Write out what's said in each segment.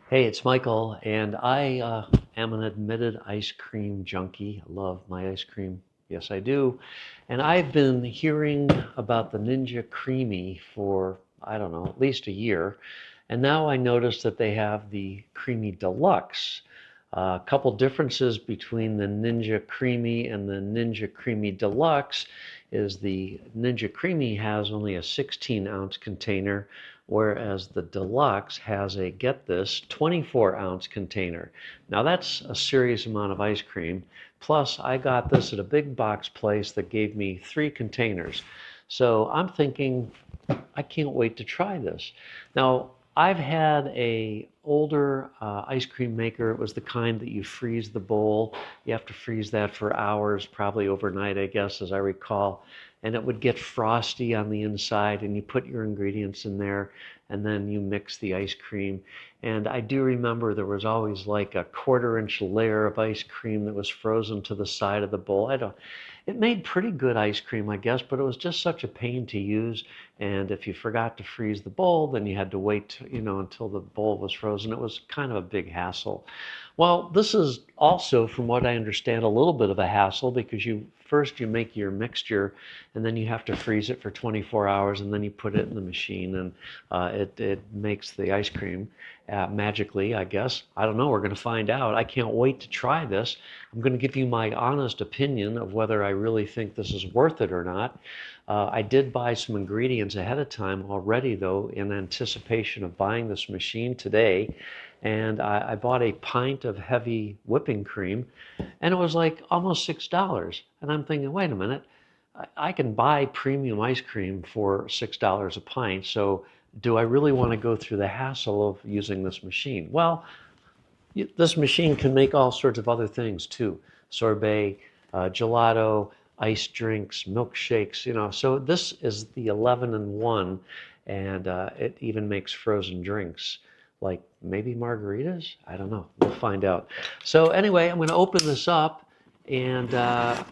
Hey, it's Michael, and I am an admitted ice cream junkie. I love my ice cream. Yes, I do. And I've been hearing about the Ninja Creamy for, I don't know, at least a year. And now I notice that they have the CREAMi Deluxe. A couple differences between the Ninja Creamy and the Ninja Creamy Deluxe is the Ninja Creamy has only a 16-ounce container, whereas the Deluxe has a, get this, 24-ounce container. Now that's a serious amount of ice cream. Plus, I got this at a big box place that gave me 3 containers. So I'm thinking, I can't wait to try this. Now, I've had a older ice cream maker. It was the kind that you freeze the bowl. You have to freeze that for hours, probably overnight, I guess, as I recall. And it would get frosty on the inside, and you put your ingredients in there, and then you mix the ice cream. And I do remember there was always like a 1/4 inch layer of ice cream that was frozen to the side of the bowl. It made pretty good ice cream, I guess, but it was just such a pain to use. And if you forgot to freeze the bowl, then you had to wait, until the bowl was frozen. It was kind of a big hassle. Well, this is also, from what I understand, a little bit of a hassle because first you make your mixture, and then you have to freeze it for 24 hours, and then you put it in the machine, and it makes the ice cream magically, I guess. I don't know. We're going to find out. I can't wait to try this. I'm going to give you my honest opinion of whether I really think this is worth it or not. I did buy some ingredients ahead of time already, though, in anticipation of buying this machine today. And I bought a pint of heavy whipping cream, and it was like almost $6. And I'm thinking, wait a minute, I can buy premium ice cream for $6 a pint. So do I really want to go through the hassle of using this machine? Well, this machine can make all sorts of other things too. Sorbet, gelato, iced drinks, milkshakes, So this is the 11-in-1, and it even makes frozen drinks, like maybe margaritas? I don't know. We'll find out. So anyway, I'm going to open this up, and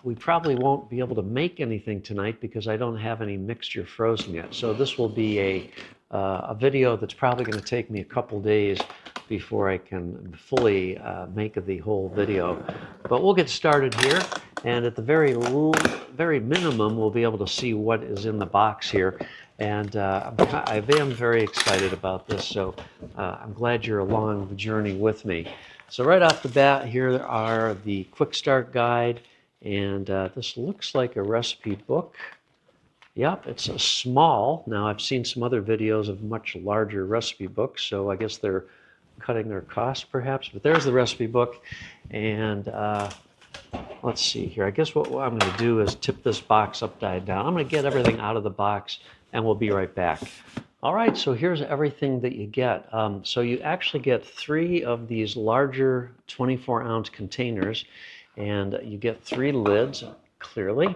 we probably won't be able to make anything tonight because I don't have any mixture frozen yet. So this will be a video that's probably going to take me a couple days before I can fully make the whole video. But we'll get started here, and at the very minimum, we'll be able to see what is in the box here. And I am very excited about this, so I'm glad you're along the journey with me. So right off the bat, here are the quick start guide, and this looks like a recipe book. Yep, it's a small. Now I've seen some other videos of much larger recipe books, so I guess they're cutting their costs perhaps, but there's the recipe book. And let's see here. I guess what I'm going to do is tip this box upside down. I'm going to get everything out of the box, and we'll be right back. All right, so here's everything that you get. So you actually get 3 of these larger 24-ounce containers, and you get 3 lids, clearly.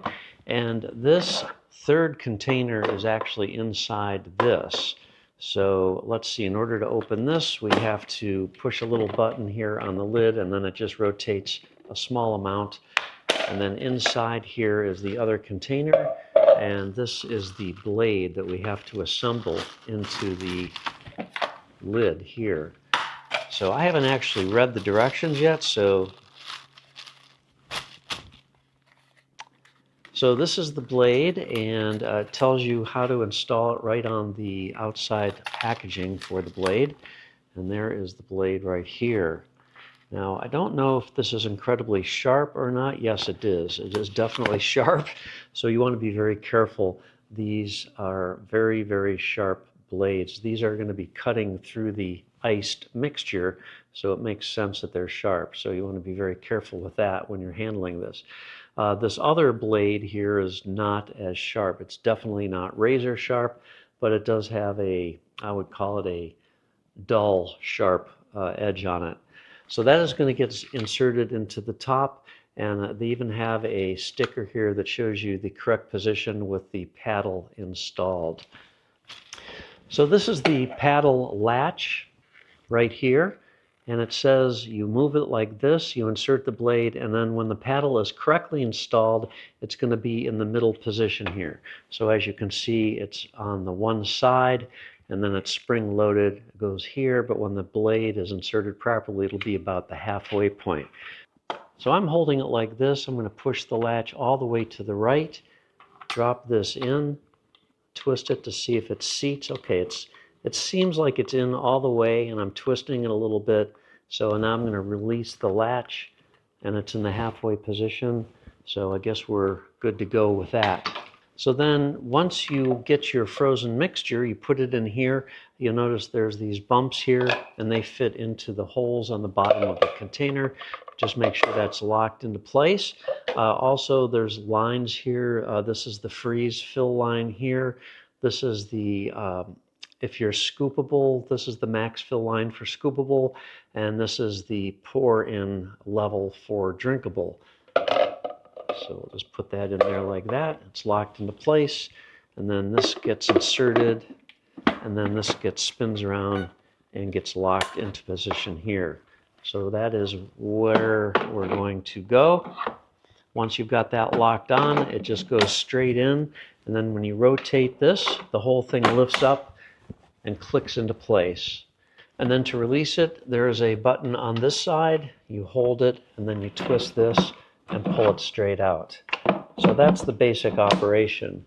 And this 3rd container is actually inside this. So let's see, in order to open this, we have to push a little button here on the lid, and then it just rotates a small amount. And then inside here is the other container, and this is the blade that we have to assemble into the lid here. So I haven't actually read the directions yet, so this is the blade, and it tells you how to install it right on the outside packaging for the blade. And there is the blade right here. Now, I don't know if this is incredibly sharp or not. Yes, it is. It is definitely sharp, so you want to be very careful. These are very, very sharp blades. These are going to be cutting through the iced mixture, so it makes sense that they're sharp. So you want to be very careful with that when you're handling this. This other blade here is not as sharp. It's definitely not razor sharp, but it does have I would call it a dull, sharp edge on it. So that is going to get inserted into the top, and they even have a sticker here that shows you the correct position with the paddle installed. So this is the paddle latch right here. And it says you move it like this, you insert the blade, and then when the paddle is correctly installed, it's going to be in the middle position here. So as you can see, it's on the one side, and then it's spring loaded. It goes here, but when the blade is inserted properly, it'll be about the halfway point. So I'm holding it like this. I'm going to push the latch all the way to the right, drop this in, twist it to see if it seats. Okay, it seems like it's in all the way, and I'm twisting it a little bit. So now I'm going to release the latch, and it's in the halfway position. So I guess we're good to go with that. So then once you get your frozen mixture, you put it in here. You'll notice there's these bumps here, and they fit into the holes on the bottom of the container. Just make sure that's locked into place. Also, there's lines here. This is the freeze fill line here. This is the, if you're scoopable, this is the max fill line for scoopable, and this is the pour in level for drinkable. So we'll just put that in there like that. It's locked into place, and then this gets inserted, and then this spins around and gets locked into position here. So that is where we're going to go. Once you've got that locked on, it just goes straight in, and then when you rotate this, the whole thing lifts up and clicks into place. And then to release it, there is a button on this side. You hold it, and then you twist this and pull it straight out. So that's the basic operation.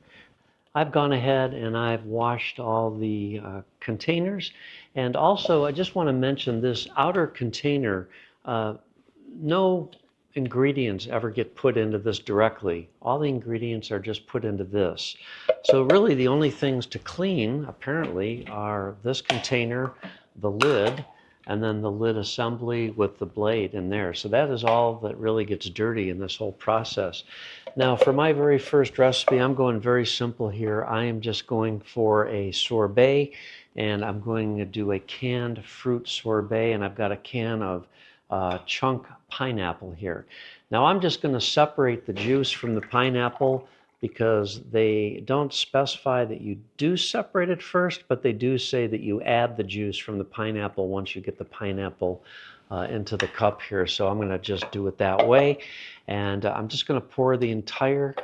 I've gone ahead and I've washed all the containers, and also I just want to mention this outer container, no ingredients ever get put into this directly. All the ingredients are just put into this. So really the only things to clean apparently are this container, the lid, and then the lid assembly with the blade in there. So that is all that really gets dirty in this whole process. Now for my very first recipe, I'm going very simple here. I am just going for a sorbet, and I'm going to do a canned fruit sorbet, and I've got a can of chunk pineapple here. Now I'm just going to separate the juice from the pineapple, because they don't specify that you do separate it first, but they do say that you add the juice from the pineapple once you get the pineapple into the cup here. So I'm going to just do it that way. And I'm just going to pour the entire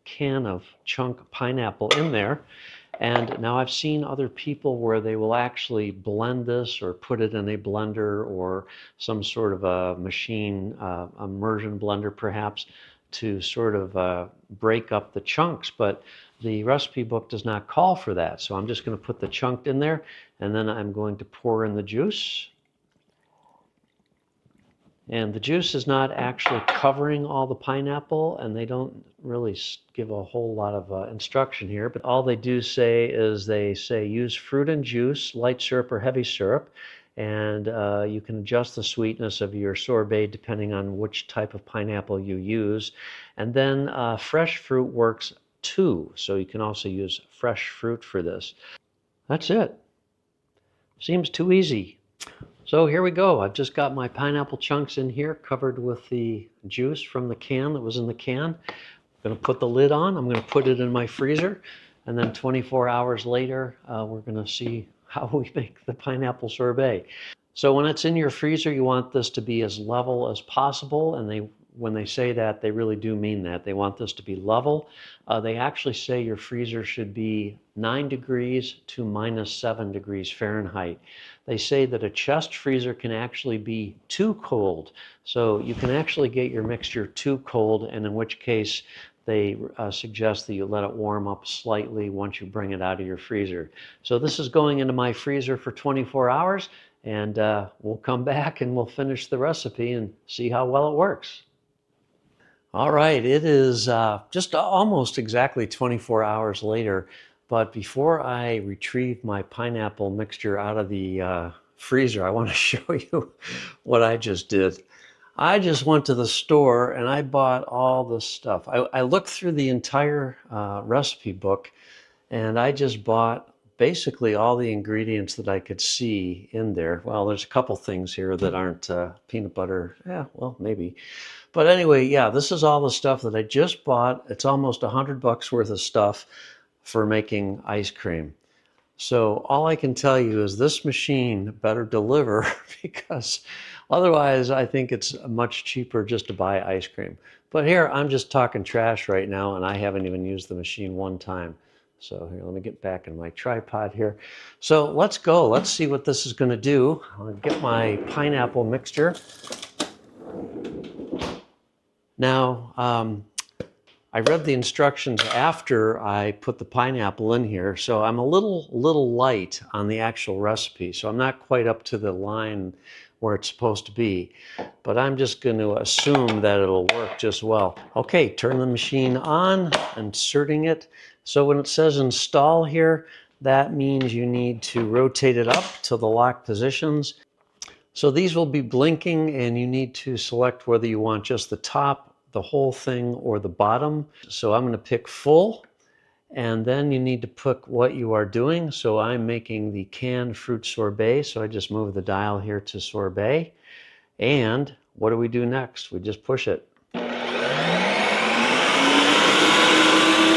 can of chunk pineapple in there. And now I've seen other people where they will actually blend this or put it in a blender or some sort of a machine, immersion blender perhaps, to sort of break up the chunks, but the recipe book does not call for that. So I'm just going to put the chunk in there, and then I'm going to pour in the juice. And the juice is not actually covering all the pineapple, and they don't really give a whole lot of instruction here, but all they do say is they say use fruit and juice, light syrup or heavy syrup, and you can adjust the sweetness of your sorbet depending on which type of pineapple you use. And then fresh fruit works too, so you can also use fresh fruit for this. That's it. Seems too easy. So here we go. I've just got my pineapple chunks in here covered with the juice from the can that was in the can. I'm going to put the lid on. I'm going to put it in my freezer, and then 24 hours later we're going to see how we make the pineapple sorbet. So when it's in your freezer, you want this to be as level as possible, and when they say that, they really do mean that. They want this to be level. They actually say your freezer should be 9 degrees to -7 degrees Fahrenheit. They say that a chest freezer can actually be too cold. So you can actually get your mixture too cold, and in which case they suggest that you let it warm up slightly once you bring it out of your freezer. So this is going into my freezer for 24 hours, and we'll come back and we'll finish the recipe and see how well it works. All right, it is just almost exactly 24 hours later, but before I retrieve my pineapple mixture out of the freezer, I want to show you what I just did. I just went to the store and I bought all this stuff. I looked through the entire recipe book, and I just bought basically all the ingredients that I could see in there. Well, there's a couple things here that aren't peanut butter. Yeah, well, maybe. But anyway, yeah, this is all the stuff that I just bought. It's almost $100 worth of stuff for making ice cream. So all I can tell you is this machine better deliver, because otherwise I think it's much cheaper just to buy ice cream. But here I'm just talking trash right now, and I haven't even used the machine one time. So here, let me get back in my tripod here. So let's go. Let's see what this is going to do. I'll get my pineapple mixture. Now, I read the instructions after I put the pineapple in here, so I'm a little light on the actual recipe, so I'm not quite up to the line where it's supposed to be, but I'm just going to assume that it'll work just well. Okay, turn the machine on, inserting it. So when it says install here, that means you need to rotate it up to the lock positions. So these will be blinking, and you need to select whether you want just the top, the whole thing, or the bottom. So I'm going to pick full, and then you need to pick what you are doing. So I'm making the canned fruit sorbet, so I just move the dial here to sorbet. And what do we do next? We just push it.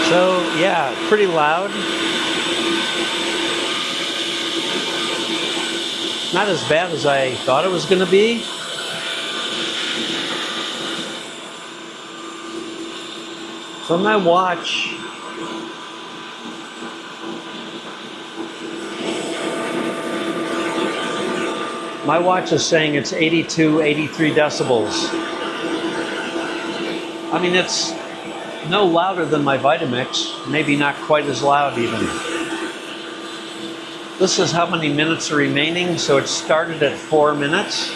So yeah, pretty loud. Not as bad as I thought it was going to be. So my watch, is saying it's 82, 83 decibels. I mean, it's no louder than my Vitamix, maybe not quite as loud even. This is how many minutes are remaining, so it started at 4 minutes.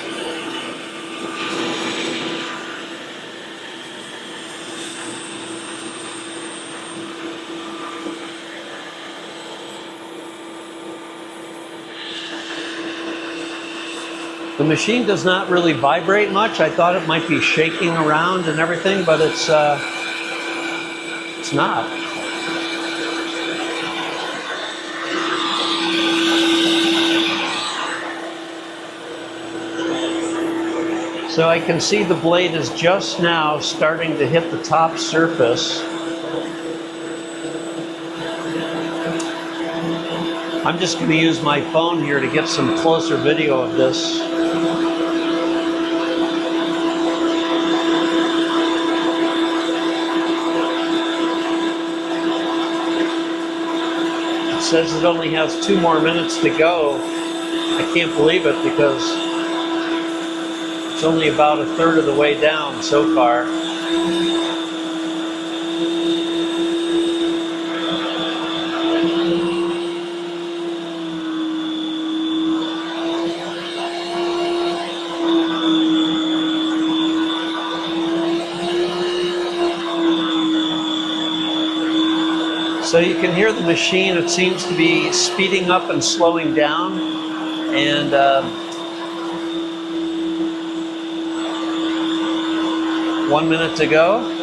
The machine does not really vibrate much. I thought it might be shaking around and everything, but it's not. So I can see the blade is just now starting to hit the top surface. I'm just going to use my phone here to get some closer video of this. It says it only has 2 more minutes to go. I can't believe it because it's only about a third of the way down so far. So you can hear the machine. It seems to be speeding up and slowing down. And 1 minute to go.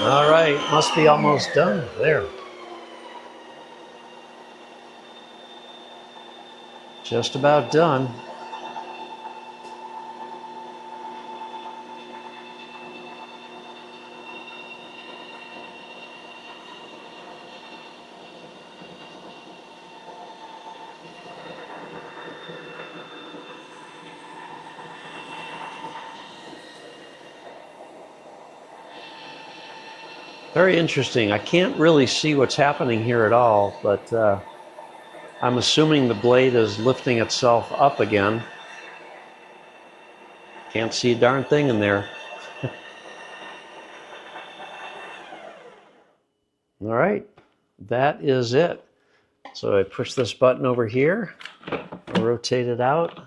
All right, must be almost done. There. Just about done. Very interesting. I can't really see what's happening here at all, but I'm assuming the blade is lifting itself up again. Can't see a darn thing in there. All right, that is it. So I push this button over here, rotate it out.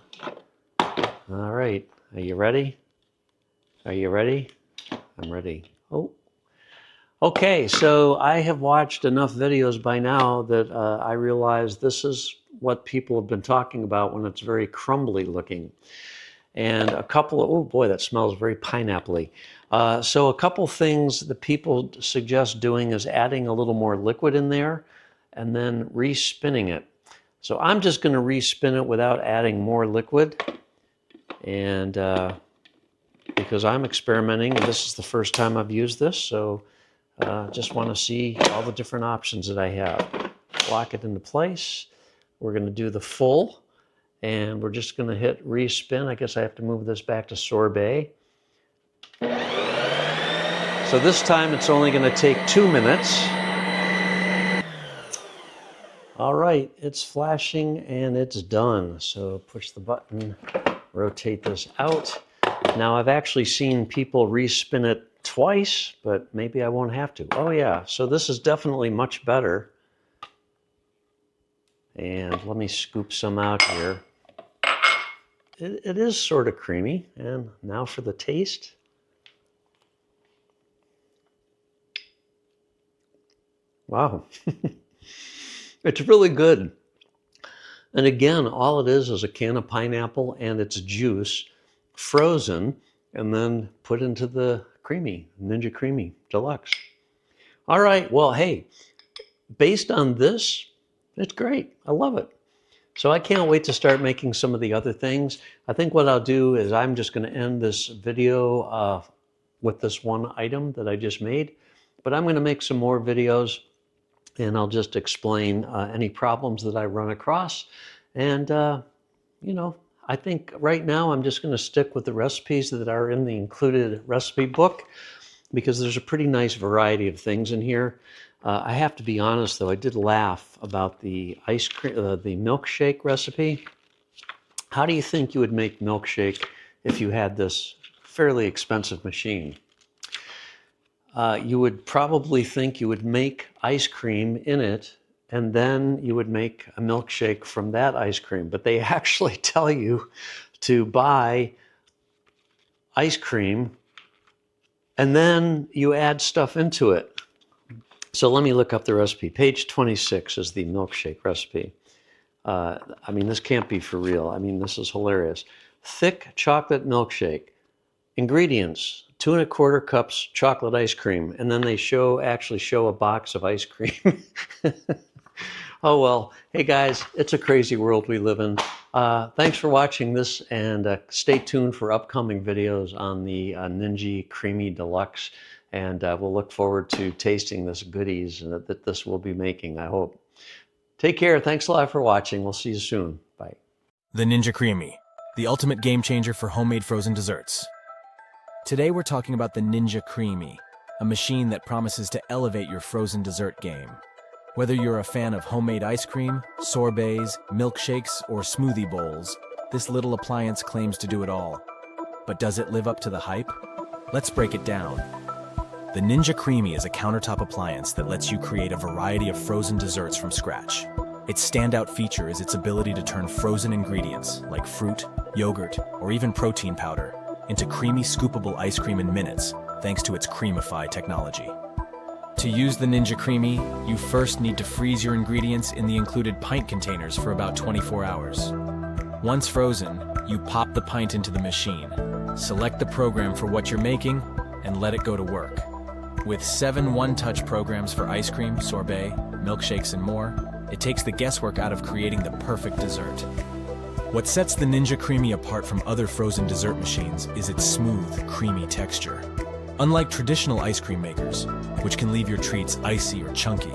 All right, are you ready? Are you ready? I'm ready. Oh. Okay, so I have watched enough videos by now that I realize this is what people have been talking about when it's very crumbly looking. And a couple of, oh boy, that smells very pineapple-y. So a couple things that people suggest doing is adding a little more liquid in there and then respinning it. So I'm just going to respin it without adding more liquid. And because I'm experimenting, and this is the first time I've used this, so just want to see all the different options that I have. Lock it into place. We're going to do the full, and we're just going to hit respin. I guess I have to move this back to sorbet. So this time it's only going to take 2 minutes. All right, it's flashing and it's done. So push the button, rotate this out. Now I've actually seen people respin it twice, but maybe I won't have to. Oh yeah, so this is definitely much better. And let me scoop some out here. It is sort of creamy. And now for the taste. Wow. It's really good. And again, all it is a can of pineapple and its juice frozen and then put into the Ninja CREAMi Deluxe. All right, well, hey, based on this, it's great. I love it. So I can't wait to start making some of the other things. I think what I'll do is I'm just going to end this video with this one item that I just made. But I'm going to make some more videos, and I'll just explain any problems that I run across. And, you know, I think right now I'm just going to stick with the recipes that are in the included recipe book, because there's a pretty nice variety of things in here. I have to be honest, though, I did laugh about the ice cream, the milkshake recipe. How do you think you would make milkshake if you had this fairly expensive machine? You would probably think you would make ice cream in it, and then you would make a milkshake from that ice cream. But they actually tell you to buy ice cream, and then you add stuff into it. So let me look up the recipe. Page 26 is the milkshake recipe. I mean, this can't be for real. I mean, this is hilarious. Thick chocolate milkshake. Ingredients: 2 1/4 cups chocolate ice cream. And then they actually show a box of ice cream. Oh, well. Hey, guys, it's a crazy world we live in. Thanks for watching this, and stay tuned for upcoming videos on the Ninja CREAMi Deluxe. And we'll look forward to tasting this goodies that this will be making, I hope. Take care. Thanks a lot for watching. We'll see you soon. Bye. The Ninja CREAMi, the ultimate game changer for homemade frozen desserts. Today we're talking about the Ninja CREAMi, a machine that promises to elevate your frozen dessert game. Whether you're a fan of homemade ice cream, sorbets, milkshakes, or smoothie bowls, this little appliance claims to do it all. But does it live up to the hype? Let's break it down. The Ninja CREAMi is a countertop appliance that lets you create a variety of frozen desserts from scratch. Its standout feature is its ability to turn frozen ingredients, like fruit, yogurt, or even protein powder, into creamy, scoopable ice cream in minutes, thanks to its Creamify technology. To use the Ninja CREAMi, you first need to freeze your ingredients in the included pint containers for about 24 hours. Once frozen, you pop the pint into the machine, select the program for what you're making, and let it go to work. With 7 one-touch programs for ice cream, sorbet, milkshakes, and more, it takes the guesswork out of creating the perfect dessert. What sets the Ninja CREAMi apart from other frozen dessert machines is its smooth, creamy texture. Unlike traditional ice cream makers, which can leave your treats icy or chunky,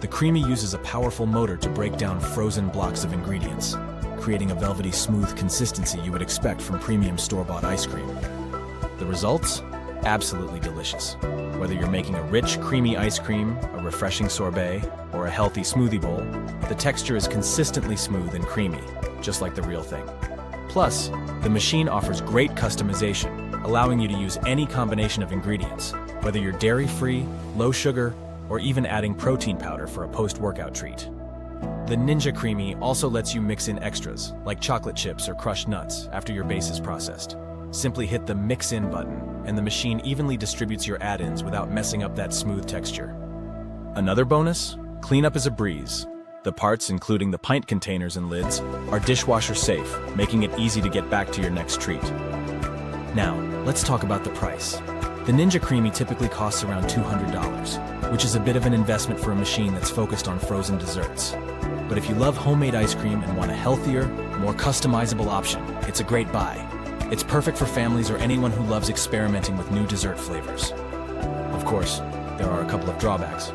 the CREAMi uses a powerful motor to break down frozen blocks of ingredients, creating a velvety, smooth consistency you would expect from premium store-bought ice cream. The results? Absolutely delicious. Whether you're making a rich, creamy ice cream, a refreshing sorbet, or a healthy smoothie bowl, the texture is consistently smooth and creamy, just like the real thing. Plus, the machine offers great customization, allowing you to use any combination of ingredients, whether you're dairy-free, low sugar, or even adding protein powder for a post-workout treat. The Ninja CREAMi also lets you mix in extras, like chocolate chips or crushed nuts, after your base is processed. Simply hit the Mix In button, and the machine evenly distributes your add-ins without messing up that smooth texture. Another bonus? Cleanup is a breeze. The parts, including the pint containers and lids, are dishwasher safe, making it easy to get back to your next treat. Now, let's talk about the price. The Ninja CREAMi typically costs around $200, which is a bit of an investment for a machine that's focused on frozen desserts. But if you love homemade ice cream and want a healthier, more customizable option, it's a great buy. It's perfect for families or anyone who loves experimenting with new dessert flavors. Of course, there are a couple of drawbacks.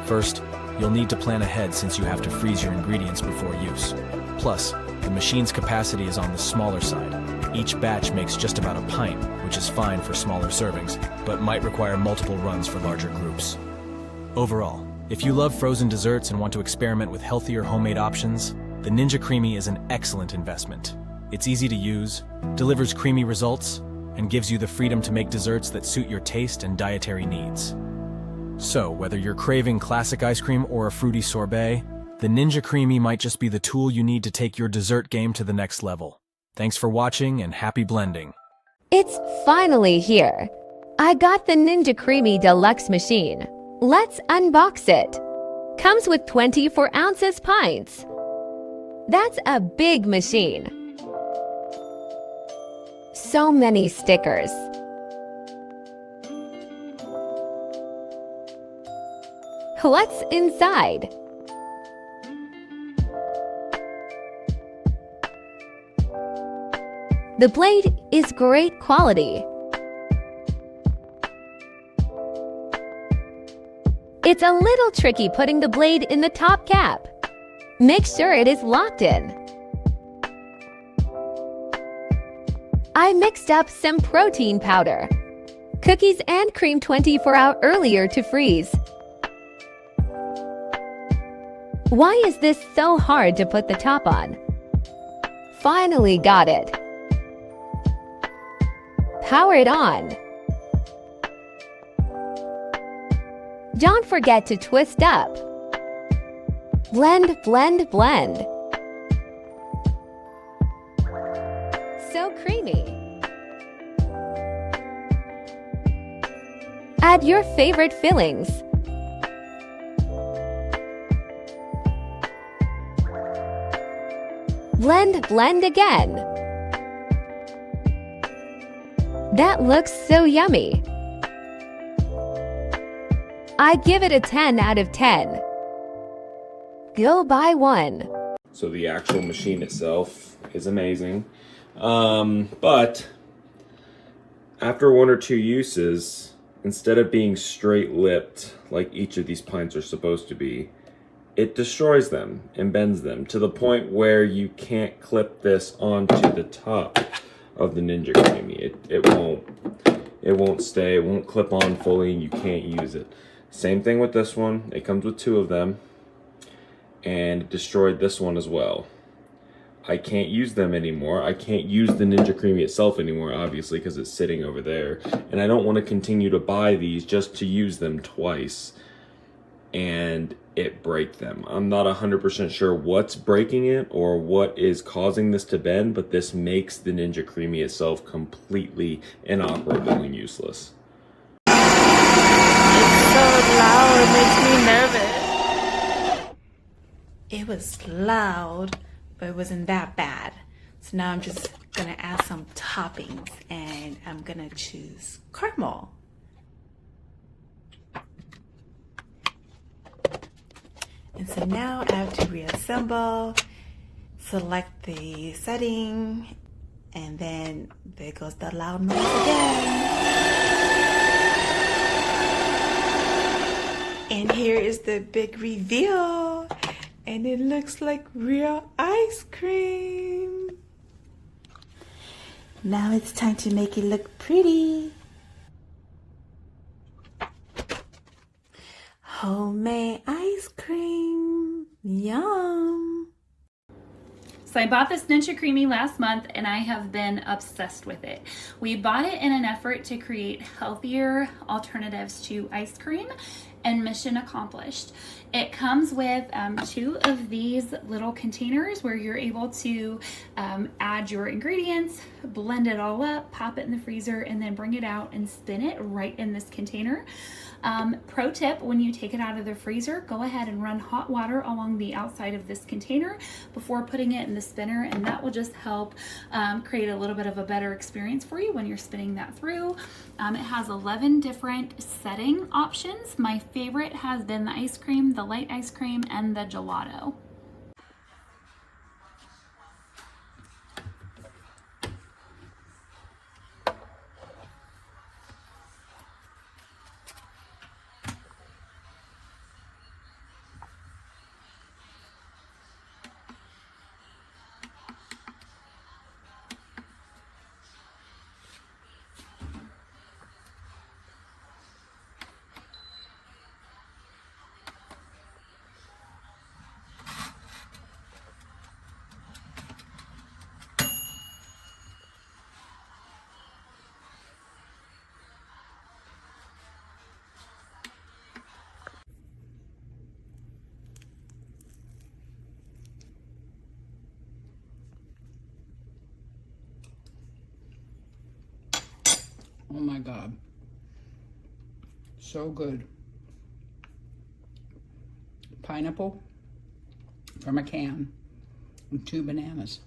First, you'll need to plan ahead since you have to freeze your ingredients before use. Plus, the machine's capacity is on the smaller side. Each batch makes just about a pint, which is fine for smaller servings, but might require multiple runs for larger groups. Overall, if you love frozen desserts and want to experiment with healthier homemade options, the Ninja CREAMi is an excellent investment. It's easy to use, delivers creamy results, and gives you the freedom to make desserts that suit your taste and dietary needs. So, whether you're craving classic ice cream or a fruity sorbet, the Ninja CREAMi might just be the tool you need to take your dessert game to the next level. Thanks for watching and happy blending. It's finally here. I got the Ninja CREAMi Deluxe machine. Let's unbox it. Comes with 24 ounces pints. That's a big machine. So many stickers. What's inside? The blade is great quality. It's a little tricky putting the blade in the top cap. Make sure it is locked in. I mixed up some protein powder, cookies and cream 24 hours earlier to freeze. Why is this so hard to put the top on? Finally got it. Power it on. Don't forget to twist up. Blend, blend, blend. So creamy. Add your favorite fillings. Blend, blend again. That looks so yummy. I give it a 10 out of 10. Go buy one. So the actual machine itself is amazing. But after one or two uses, instead of being straight lipped like each of these pints are supposed to be, it destroys them and bends them to the point where you can't clip this onto the top of the Ninja CREAMi. It won't stay, it won't clip on fully, and you can't use it. Same thing with this one. It comes with two of them, and it destroyed this one as well. I can't use them anymore. I can't use the Ninja CREAMi itself anymore, obviously, because it's sitting over there. And I don't want to continue to buy these just to use them twice and it break them. I'm not 100% sure what's breaking it or what is causing this to bend, but this makes the Ninja CREAMi itself completely inoperable and useless. It's so loud, it makes me nervous. It was loud, but it wasn't that bad. So now I'm just gonna add some toppings and I'm gonna choose caramel. And so now I have to reassemble, select the setting, and then there goes the loud noise again. And here is the big reveal. And it looks like real ice cream. Now it's time to make it look pretty. Homemade ice cream. Yum. So I bought this Ninja CREAMi last month and I have been obsessed with it. We bought it in an effort to create healthier alternatives to ice cream, and mission accomplished. It comes with 2 of these little containers where you're able to add your ingredients, blend it all up, pop it in the freezer, and then bring it out and spin it right in this container. Pro tip, when you take it out of the freezer, go ahead and run hot water along the outside of this container before putting it in the spinner, and that will just help create a little bit of a better experience for you when you're spinning that through. It has 11 different setting options. My favorite has been the ice cream, the light ice cream, and the gelato. Oh my God. So good. Pineapple from a can and 2 bananas.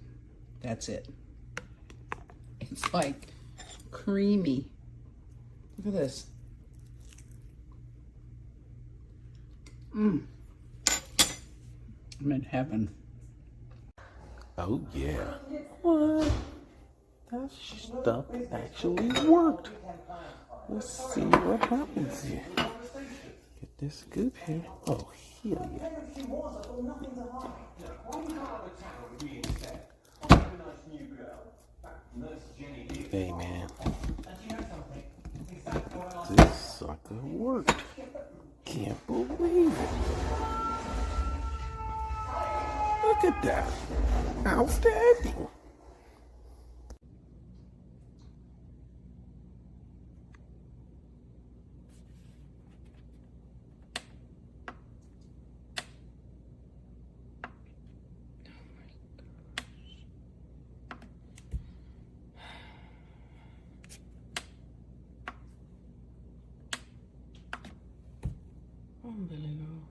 That's it. It's like creamy. Look at this. I'm in heaven. Oh yeah. What? That stuff actually worked. Let's see what happens here. Get this scoop here. Oh, hell yeah. Hey man. This sucker worked. Can't believe it. Look at that. Outstanding. Unbelievable.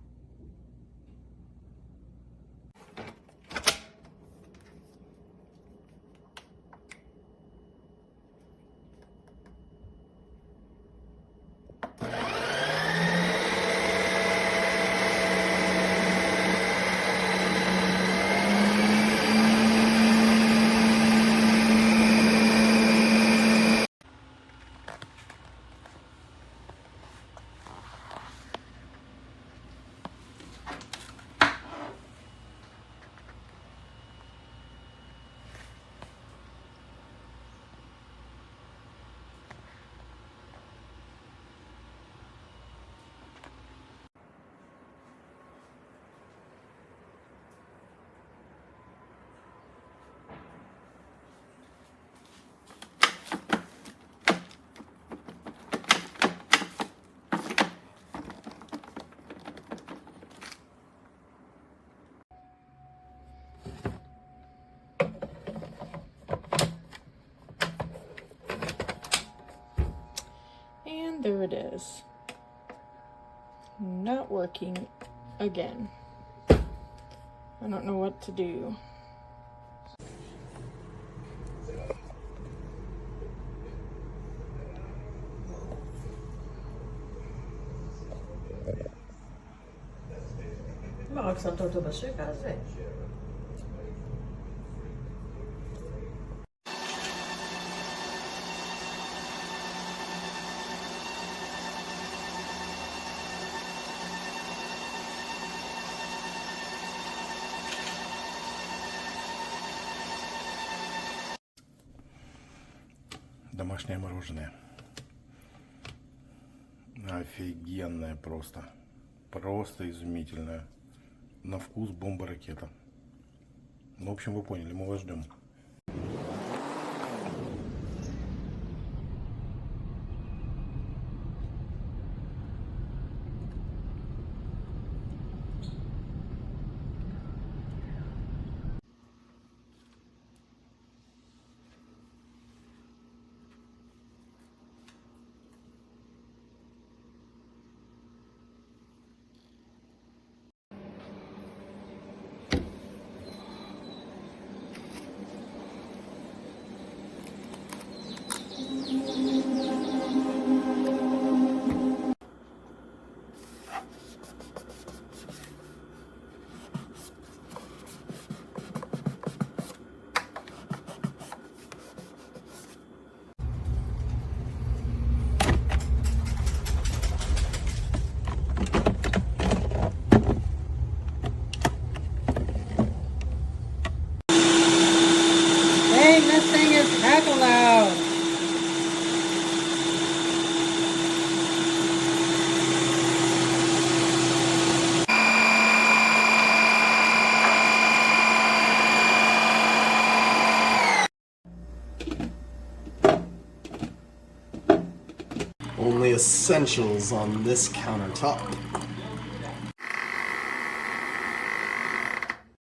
And there it is. Not working again. I don't know what to do. Домашнее мороженое. Офигенное просто. Просто изумительное. На вкус бомба-ракета. Ну, в общем, вы поняли, мы вас ждем. this thing is heck loud. Only essentials on this countertop.